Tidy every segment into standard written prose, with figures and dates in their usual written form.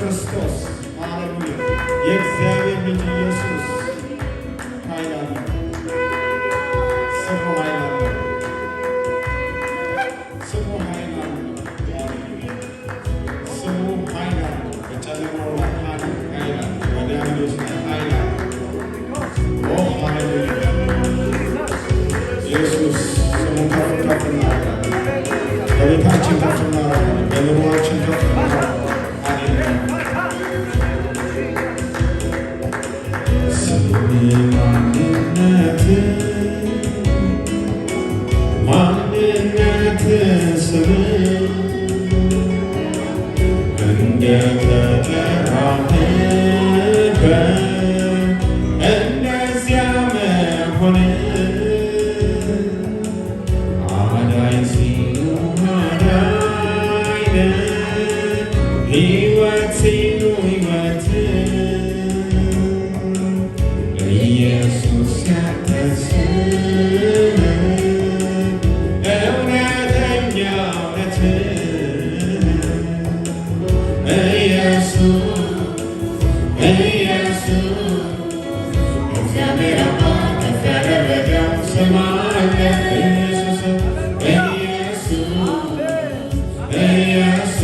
ክርስቶስ ሃሌሉያ የእግዚአብሔር ልጅ ኢየሱስ ኃይል አለው። ስሙ ኃይል አለው። ስሙ ኃይል አለው። ስሙ ኃይል አለው። በጨለማው ላይ ኃይል አለው። በዲያብሎስ ላይ ኃይል አለው። ኦ ሃሌሉያ ኢየሱስ ስሙን ከፍ ከፍ እናደርጋለን። በቤታችን ከፍ እናደርጋለን። በኑሯችን ከፍ እናደርጋለን። ማንነት ስም እንደተጠራህበት እንደዚያ መሆን አዳኝ ሲሉ አዳኝ ሕይወት ሲሉ ሕይወት ኢየሱስ ያንተ ስም እውነተኛ እውነት ኢየሱስ እግዚአብሔር አባት ከፍ ያደረገው ስም አለ። ኢየሱስ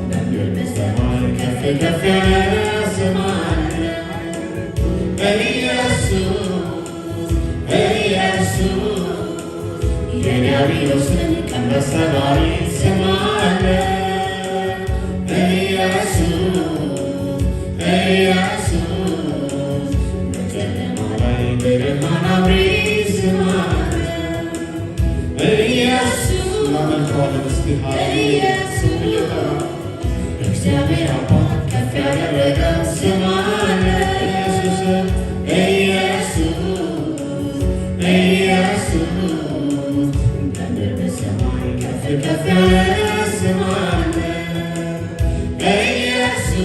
በምድር በሰማይ ከፍ ከፍ ያለ ስም አለ። ኢየሱስ የዲያብሎስን ቀንበር ሰባሪ ስም አለ። ኢየሱስ በጨለማ ላይ ብርሃን አብሪ ስም አለ። ኢየሱስ እናመልከዋለን። እስቲ እግዚአብሔር አባት ከፍ ያደረገው ስም አለ። ኢየሱስ በምድር በሰማይ ከፍ ከፍ ያለ ስም አለ። ኢየሱስ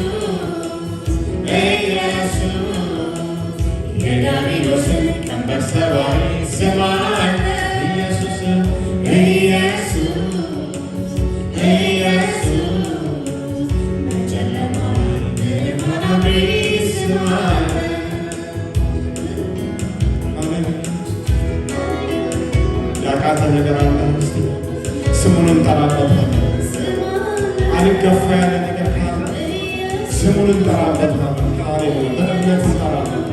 የዲያብሎስን ቀንበር ሰባሪ ስም አለ። ኢየሱስ በጨለማ ላይ ብርሃን አብሪ ስም አለ። ያቃተ ነገር አለ። ስሙን እንጠራበታለን። አልገፋ ያለ ነገር ካለ ስሙን እንጠራበታለን። ሃሌሉያ በእምነት እንጠራለን።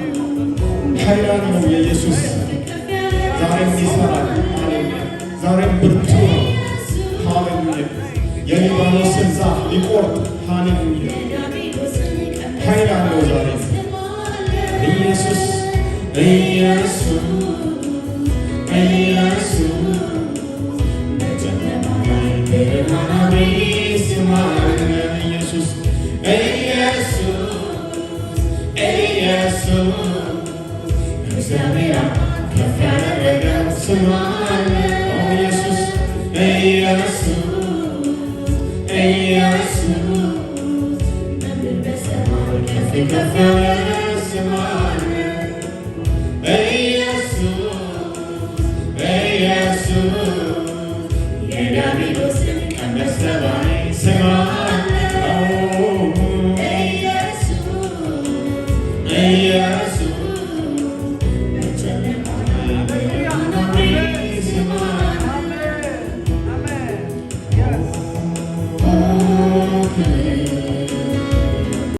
ኃይል ነው የኢየሱስ ዛሬም ይሰራል። ሃሌሉያ ዛሬም ብርቱ ነው። ሃሌሉያ የሊባኖስን ዛፍ ሊቆርጥ ሃሌሉያ ኃይል አለው ዛሬ ኢየሱስ በጨለማ ላይ ብርሃን አብሪ ስም አለ። ኢየሱስ እግዚአብሔር ከፍ ያደረገው ስም አለ። ኢየሱስ በምድር በሰማይ ከፍ ከፍ ያለ ስም አለ። ኢየሱስ የዲያብሎስን ቀንበር ሰባሪ